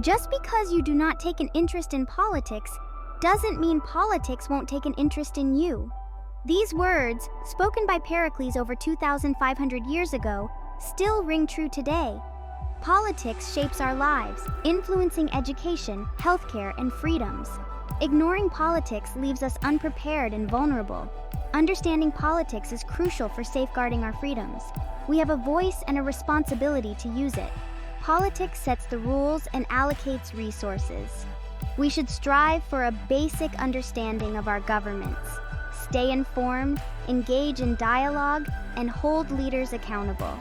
Just because you do not take an interest in politics doesn't mean politics won't take an interest in you. These words, spoken by Pericles over 2,500 years ago, still ring true today. Politics shapes our lives, influencing education, healthcare, and freedoms. Ignoring politics leaves us unprepared and vulnerable. Understanding politics is crucial for safeguarding our freedoms. We have a voice and a responsibility to use it. Politics sets the rules and allocates resources. We should strive for a basic understanding of our governments, stay informed, engage in dialogue, and hold leaders accountable.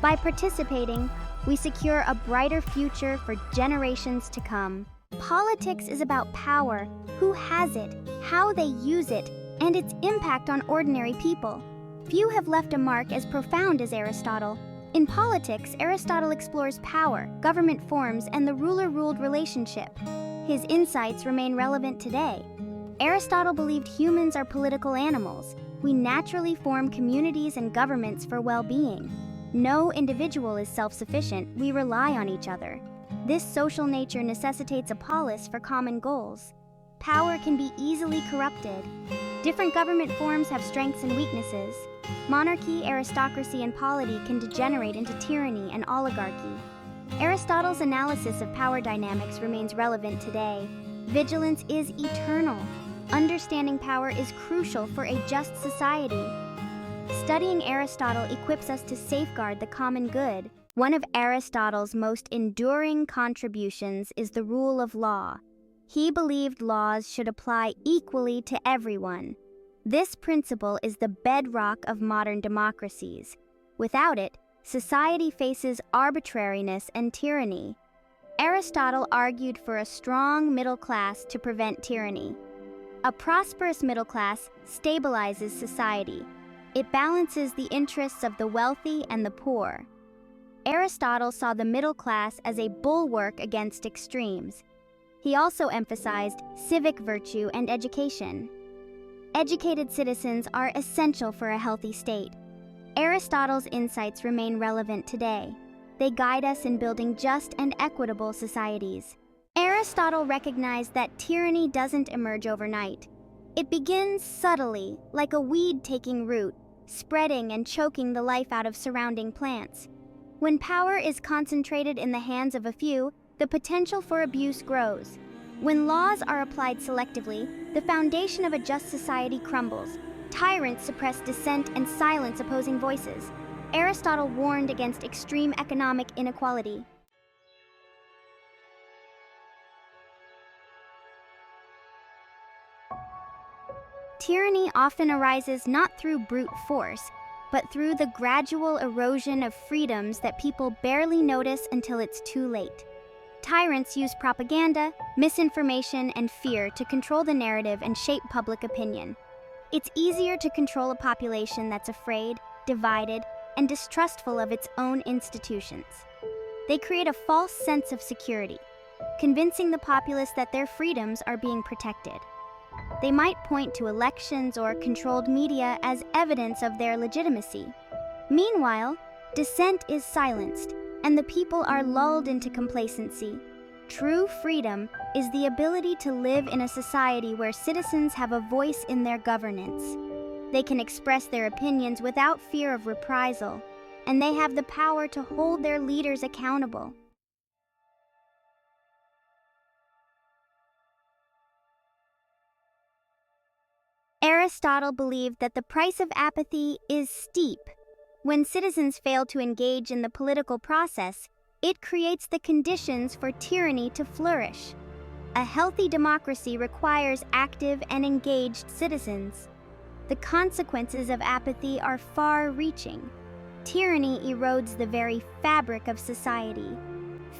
By participating, we secure a brighter future for generations to come. Politics is about power, who has it, how they use it, and its impact on ordinary people. Few have left a mark as profound as Aristotle. In politics, Aristotle explores power, government forms, and the ruler-ruled relationship. His insights remain relevant today. Aristotle believed humans are political animals. We naturally form communities and governments for well-being. No individual is self-sufficient, we rely on each other. This social nature necessitates a polis for common goals. Power can be easily corrupted. Different government forms have strengths and weaknesses. Monarchy, aristocracy, and polity can degenerate into tyranny and oligarchy. Aristotle's analysis of power dynamics remains relevant today. Vigilance is eternal. Understanding power is crucial for a just society. Studying Aristotle equips us to safeguard the common good. One of Aristotle's most enduring contributions is the rule of law. He believed laws should apply equally to everyone. This principle is the bedrock of modern democracies. Without it, society faces arbitrariness and tyranny. Aristotle argued for a strong middle class to prevent tyranny. A prosperous middle class stabilizes society. It balances the interests of the wealthy and the poor. Aristotle saw the middle class as a bulwark against extremes. He also emphasized civic virtue and education. Educated citizens are essential for a healthy state. Aristotle's insights remain relevant today. They guide us in building just and equitable societies. Aristotle recognized that tyranny doesn't emerge overnight. It begins subtly, like a weed taking root, spreading and choking the life out of surrounding plants. When power is concentrated in the hands of a few, the potential for abuse grows. When laws are applied selectively, the foundation of a just society crumbles. Tyrants suppress dissent and silence opposing voices. Aristotle warned against extreme economic inequality. Tyranny often arises not through brute force, but through the gradual erosion of freedoms that people barely notice until it's too late. Tyrants use propaganda, misinformation, and fear to control the narrative and shape public opinion. It's easier to control a population that's afraid, divided, and distrustful of its own institutions. They create a false sense of security, convincing the populace that their freedoms are being protected. They might point to elections or controlled media as evidence of their legitimacy. Meanwhile, dissent is silenced, and the people are lulled into complacency. True freedom is the ability to live in a society where citizens have a voice in their governance. They can express their opinions without fear of reprisal, and they have the power to hold their leaders accountable. Aristotle believed that the price of apathy is steep. When citizens fail to engage in the political process, it creates the conditions for tyranny to flourish. A healthy democracy requires active and engaged citizens. The consequences of apathy are far-reaching. Tyranny erodes the very fabric of society.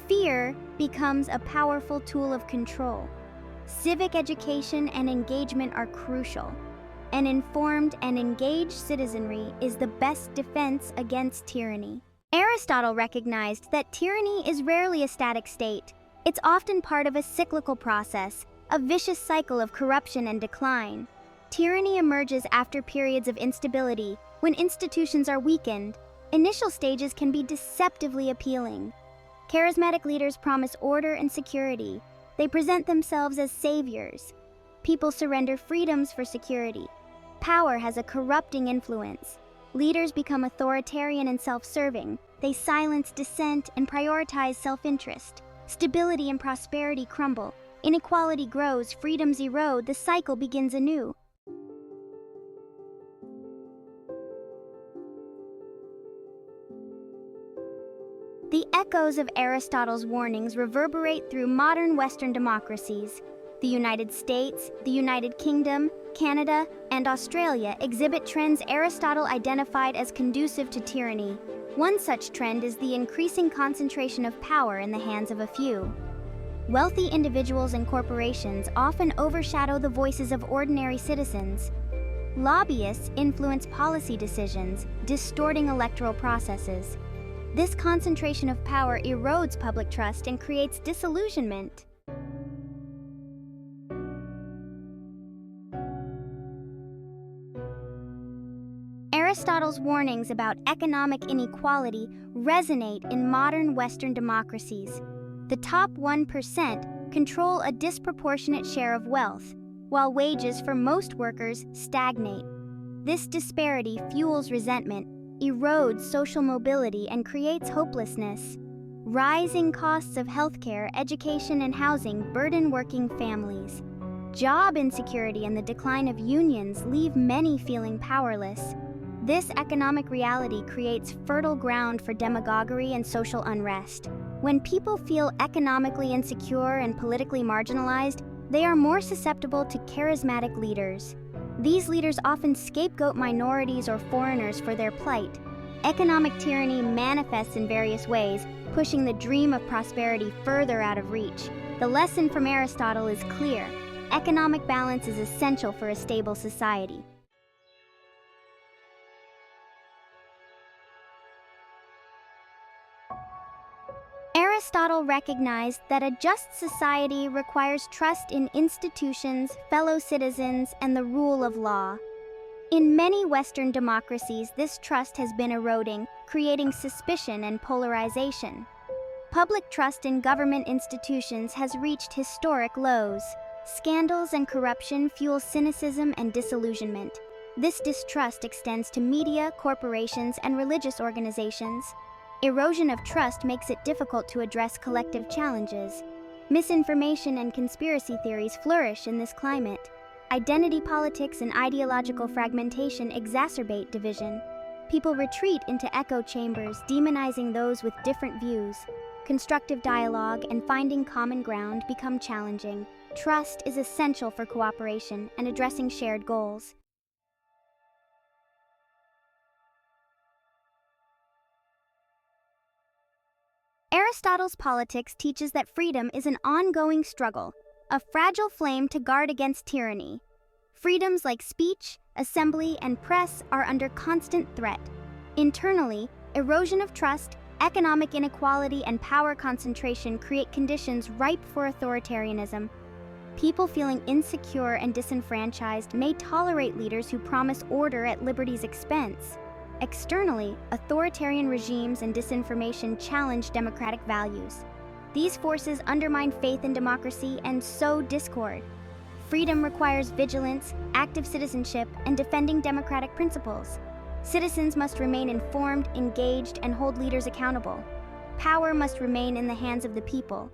Fear becomes a powerful tool of control. Civic education and engagement are crucial. An informed and engaged citizenry is the best defense against tyranny. Aristotle recognized that tyranny is rarely a static state. It's often part of a cyclical process, a vicious cycle of corruption and decline. Tyranny emerges after periods of instability, when institutions are weakened. Initial stages can be deceptively appealing. Charismatic leaders promise order and security. They present themselves as saviors. People surrender freedoms for security. Power has a corrupting influence. Leaders become authoritarian and self-serving. They silence dissent and prioritize self-interest. Stability and prosperity crumble. Inequality grows, freedoms erode, the cycle begins anew. The echoes of Aristotle's warnings reverberate through modern Western democracies. The United States, the United Kingdom, Canada, and Australia exhibit trends Aristotle identified as conducive to tyranny. One such trend is the increasing concentration of power in the hands of a few. Wealthy individuals and corporations often overshadow the voices of ordinary citizens. Lobbyists influence policy decisions, distorting electoral processes. This concentration of power erodes public trust and creates disillusionment. Aristotle's warnings about economic inequality resonate in modern Western democracies. The top 1% control a disproportionate share of wealth, while wages for most workers stagnate. This disparity fuels resentment, erodes social mobility, and creates hopelessness. Rising costs of healthcare, education, and housing burden working families. Job insecurity and the decline of unions leave many feeling powerless. This economic reality creates fertile ground for demagoguery and social unrest. When people feel economically insecure and politically marginalized, they are more susceptible to charismatic leaders. These leaders often scapegoat minorities or foreigners for their plight. Economic tyranny manifests in various ways, pushing the dream of prosperity further out of reach. The lesson from Aristotle is clear. Economic balance is essential for a stable society. Aristotle recognized that a just society requires trust in institutions, fellow citizens, and the rule of law. In many Western democracies, this trust has been eroding, creating suspicion and polarization. Public trust in government institutions has reached historic lows. Scandals and corruption fuel cynicism and disillusionment. This distrust extends to media, corporations, and religious organizations. Erosion of trust makes it difficult to address collective challenges. Misinformation and conspiracy theories flourish in this climate. Identity politics and ideological fragmentation exacerbate division. People retreat into echo chambers, demonizing those with different views. Constructive dialogue and finding common ground become challenging. Trust is essential for cooperation and addressing shared goals. Aristotle's Politics teaches that freedom is an ongoing struggle, a fragile flame to guard against tyranny. Freedoms like speech, assembly, and press are under constant threat. Internally, erosion of trust, economic inequality, and power concentration create conditions ripe for authoritarianism. People feeling insecure and disenfranchised may tolerate leaders who promise order at liberty's expense. Externally, authoritarian regimes and disinformation challenge democratic values. These forces undermine faith in democracy and sow discord. Freedom requires vigilance, active citizenship, and defending democratic principles. Citizens must remain informed, engaged, and hold leaders accountable. Power must remain in the hands of the people.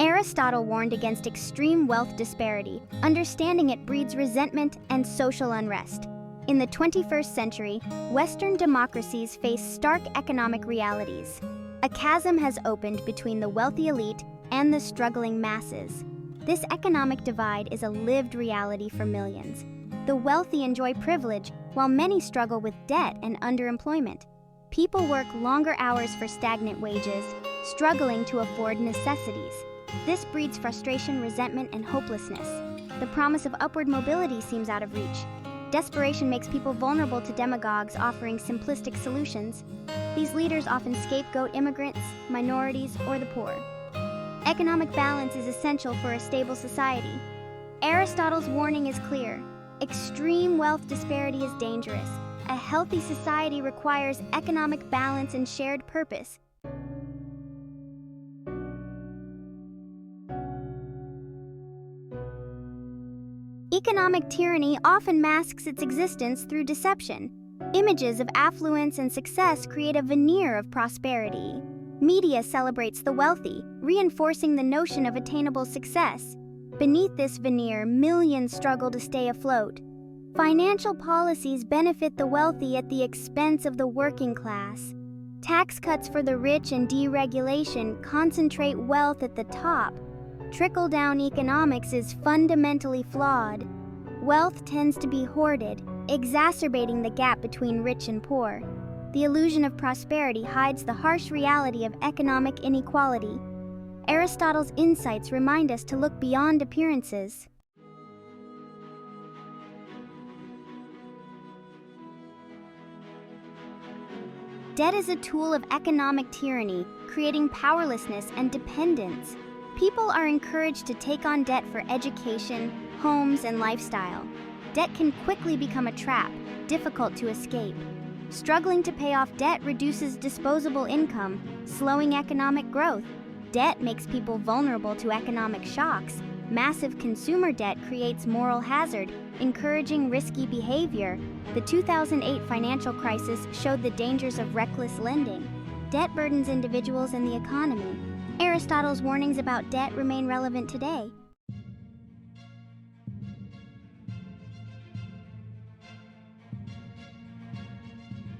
Aristotle warned against extreme wealth disparity. Understanding it breeds resentment and social unrest. In the 21st century, Western democracies face stark economic realities. A chasm has opened between the wealthy elite and the struggling masses. This economic divide is a lived reality for millions. The wealthy enjoy privilege, while many struggle with debt and underemployment. People work longer hours for stagnant wages, struggling to afford necessities. This breeds frustration, resentment, and hopelessness. The promise of upward mobility seems out of reach. Desperation makes people vulnerable to demagogues offering simplistic solutions. These leaders often scapegoat immigrants, minorities, or the poor. Economic balance is essential for a stable society. Aristotle's warning is clear. Extreme wealth disparity is dangerous. A healthy society requires economic balance and shared purpose. Economic tyranny often masks its existence through deception. Images of affluence and success create a veneer of prosperity. Media celebrates the wealthy, reinforcing the notion of attainable success. Beneath this veneer, millions struggle to stay afloat. Financial policies benefit the wealthy at the expense of the working class. Tax cuts for the rich and deregulation concentrate wealth at the top. Trickle-down economics is fundamentally flawed. Wealth tends to be hoarded, exacerbating the gap between rich and poor. The illusion of prosperity hides the harsh reality of economic inequality. Aristotle's insights remind us to look beyond appearances. Debt is a tool of economic tyranny, creating powerlessness and dependence. People are encouraged to take on debt for education, homes, and lifestyle. Debt can quickly become a trap, difficult to escape. Struggling to pay off debt reduces disposable income, slowing economic growth. Debt makes people vulnerable to economic shocks. Massive consumer debt creates moral hazard, encouraging risky behavior. The 2008 financial crisis showed the dangers of reckless lending. Debt burdens individuals and the economy. Aristotle's warnings about debt remain relevant today.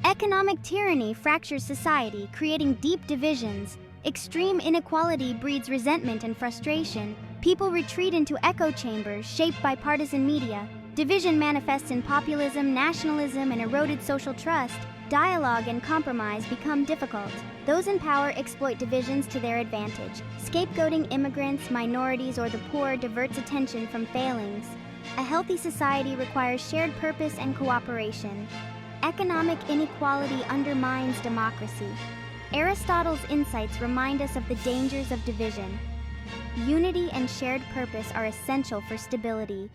Economic tyranny fractures society, creating deep divisions. Extreme inequality breeds resentment and frustration. People retreat into echo chambers shaped by partisan media. Division manifests in populism, nationalism, and eroded social trust. Dialogue and compromise become difficult. Those in power exploit divisions to their advantage. Scapegoating immigrants, minorities, or the poor diverts attention from failings. A healthy society requires shared purpose and cooperation. Economic inequality undermines democracy. Aristotle's insights remind us of the dangers of division. Unity and shared purpose are essential for stability.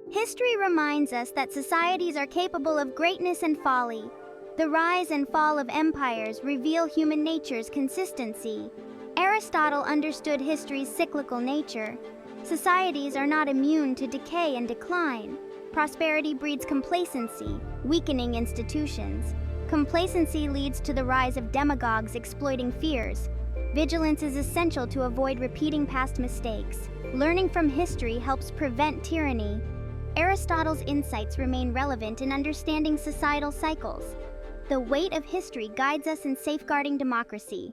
History reminds us that societies are capable of greatness and folly. The rise and fall of empires reveal human nature's consistency. Aristotle understood history's cyclical nature. Societies are not immune to decay and decline. Prosperity breeds complacency, weakening institutions. Complacency leads to the rise of demagogues exploiting fears. Vigilance is essential to avoid repeating past mistakes. Learning from history helps prevent tyranny. Aristotle's insights remain relevant in understanding societal cycles. The weight of history guides us in safeguarding democracy.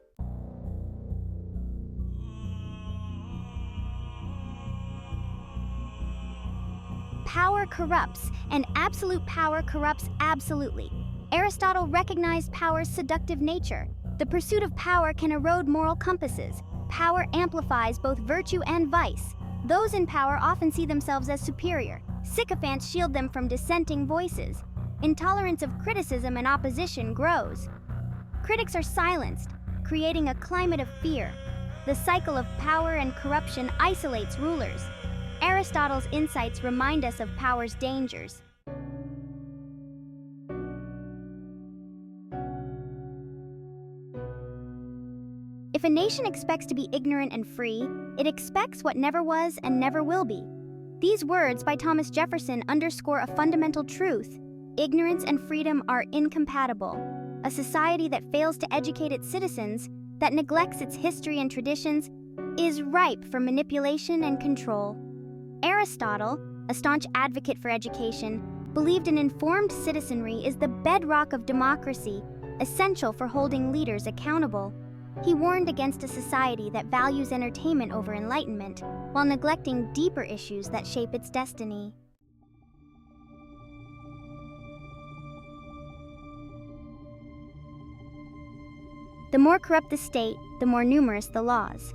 Power corrupts, and absolute power corrupts absolutely. Aristotle recognized power's seductive nature. The pursuit of power can erode moral compasses. Power amplifies both virtue and vice. Those in power often see themselves as superior. Sycophants shield them from dissenting voices. Intolerance of criticism and opposition grows. Critics are silenced, creating a climate of fear. The cycle of power and corruption isolates rulers. Aristotle's insights remind us of power's dangers. If a nation expects to be ignorant and free, it expects what never was and never will be. These words by Thomas Jefferson underscore a fundamental truth. Ignorance and freedom are incompatible. A society that fails to educate its citizens, that neglects its history and traditions, is ripe for manipulation and control. Aristotle, a staunch advocate for education, believed an informed citizenry is the bedrock of democracy, essential for holding leaders accountable. He warned against a society that values entertainment over enlightenment, while neglecting deeper issues that shape its destiny. The more corrupt the state, the more numerous the laws.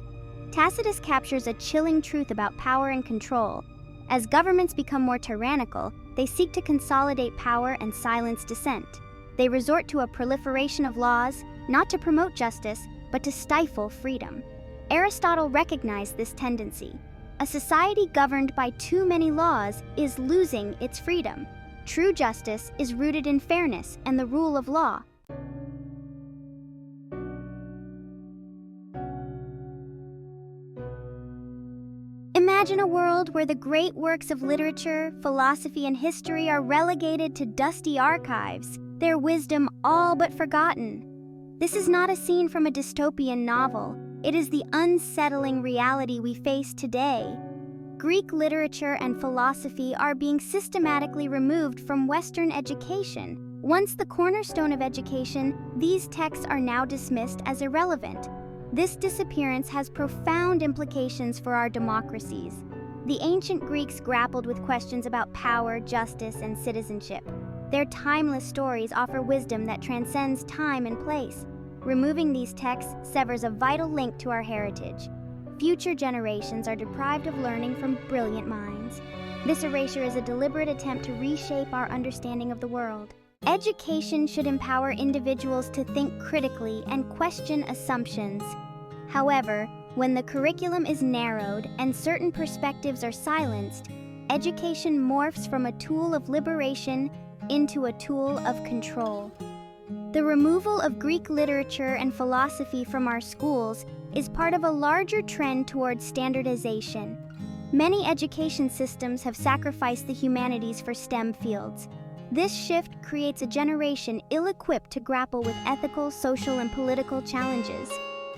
Tacitus captures a chilling truth about power and control. As governments become more tyrannical, they seek to consolidate power and silence dissent. They resort to a proliferation of laws, not to promote justice, but to stifle freedom. Aristotle recognized this tendency. A society governed by too many laws is losing its freedom. True justice is rooted in fairness and the rule of law. Imagine a world where the great works of literature, philosophy, and history are relegated to dusty archives, their wisdom all but forgotten. This is not a scene from a dystopian novel. It is the unsettling reality we face today. Greek literature and philosophy are being systematically removed from Western education. Once the cornerstone of education, these texts are now dismissed as irrelevant. This disappearance has profound implications for our democracies. The ancient Greeks grappled with questions about power, justice, and citizenship. Their timeless stories offer wisdom that transcends time and place. Removing these texts severs a vital link to our heritage. Future generations are deprived of learning from brilliant minds. This erasure is a deliberate attempt to reshape our understanding of the world. Education should empower individuals to think critically and question assumptions. However, when the curriculum is narrowed and certain perspectives are silenced, education morphs from a tool of liberation into a tool of control. The removal of Greek literature and philosophy from our schools is part of a larger trend towards standardization. Many education systems have sacrificed the humanities for STEM fields. This shift creates a generation ill-equipped to grapple with ethical, social, and political challenges.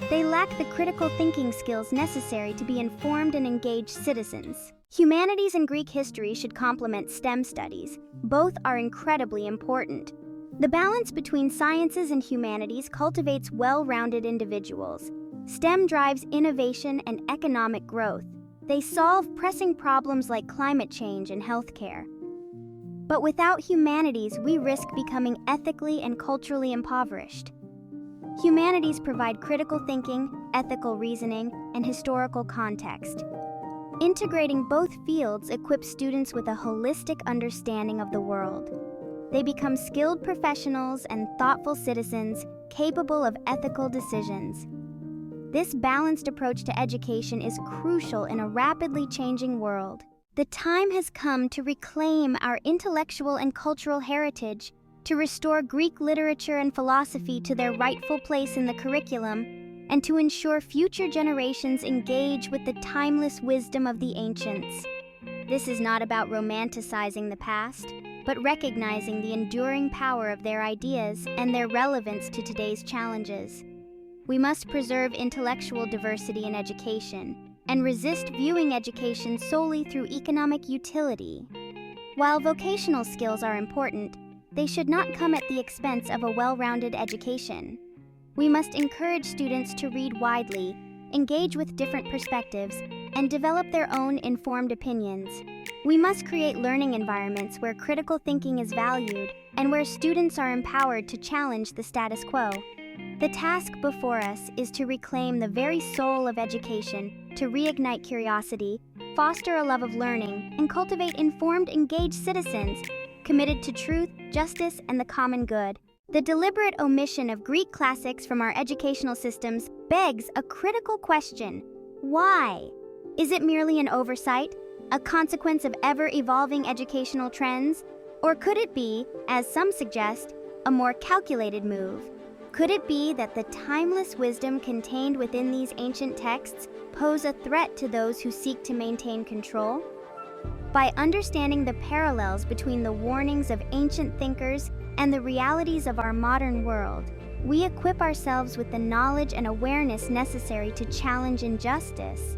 They lack the critical thinking skills necessary to be informed and engaged citizens. Humanities and Greek history should complement STEM studies. Both are incredibly important. The balance between sciences and humanities cultivates well-rounded individuals. STEM drives innovation and economic growth. They solve pressing problems like climate change and healthcare. But without humanities, we risk becoming ethically and culturally impoverished. Humanities provide critical thinking, ethical reasoning, and historical context. Integrating both fields equips students with a holistic understanding of the world. They become skilled professionals and thoughtful citizens capable of ethical decisions. This balanced approach to education is crucial in a rapidly changing world. The time has come to reclaim our intellectual and cultural heritage, to restore Greek literature and philosophy to their rightful place in the curriculum, and to ensure future generations engage with the timeless wisdom of the ancients. This is not about romanticizing the past, but recognizing the enduring power of their ideas and their relevance to today's challenges. We must preserve intellectual diversity in education and resist viewing education solely through economic utility. While vocational skills are important, they should not come at the expense of a well-rounded education. We must encourage students to read widely, engage with different perspectives, and develop their own informed opinions. We must create learning environments where critical thinking is valued and where students are empowered to challenge the status quo. The task before us is to reclaim the very soul of education, to reignite curiosity, foster a love of learning, and cultivate informed, engaged citizens committed to truth, justice, and the common good. The deliberate omission of Greek classics from our educational systems begs a critical question. Why? Is it merely an oversight, a consequence of ever-evolving educational trends? Or could it be, as some suggest, a more calculated move? Could it be that the timeless wisdom contained within these ancient texts pose a threat to those who seek to maintain control? By understanding the parallels between the warnings of ancient thinkers and the realities of our modern world, we equip ourselves with the knowledge and awareness necessary to challenge injustice.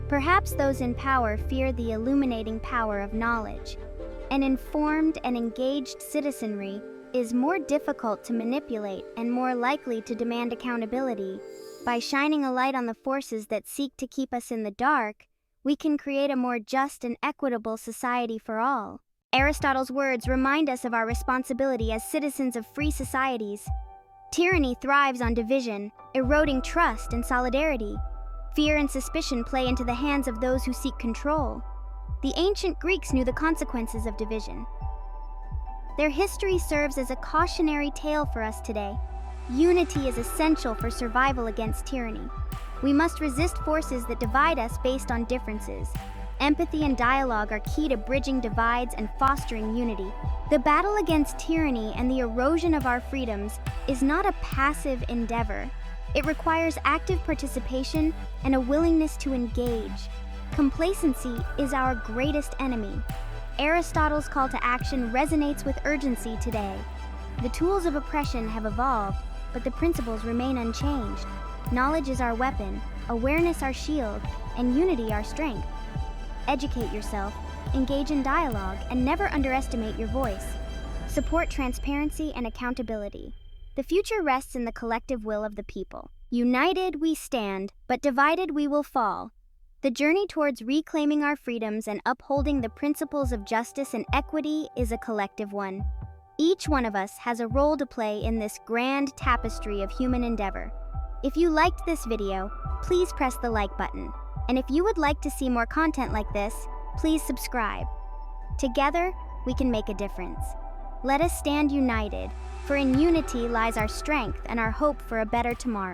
Perhaps those in power fear the illuminating power of knowledge. An informed and engaged citizenry is more difficult to manipulate and more likely to demand accountability. By shining a light on the forces that seek to keep us in the dark, we can create a more just and equitable society for all. Aristotle's words remind us of our responsibility as citizens of free societies. Tyranny thrives on division, eroding trust and solidarity. Fear and suspicion play into the hands of those who seek control. The ancient Greeks knew the consequences of division. Their history serves as a cautionary tale for us today. Unity is essential for survival against tyranny. We must resist forces that divide us based on differences. Empathy and dialogue are key to bridging divides and fostering unity. The battle against tyranny and the erosion of our freedoms is not a passive endeavor. It requires active participation and a willingness to engage. Complacency is our greatest enemy. Aristotle's call to action resonates with urgency today. The tools of oppression have evolved, but the principles remain unchanged. Knowledge is our weapon, awareness our shield, and unity our strength. Educate yourself, engage in dialogue, and never underestimate your voice. Support transparency and accountability. The future rests in the collective will of the people. United we stand, but divided we will fall. The journey towards reclaiming our freedoms and upholding the principles of justice and equity is a collective one. Each one of us has a role to play in this grand tapestry of human endeavor. If you liked this video, please press the like button. And if you would like to see more content like this, please subscribe. Together, we can make a difference. Let us stand united, for in unity lies our strength and our hope for a better tomorrow.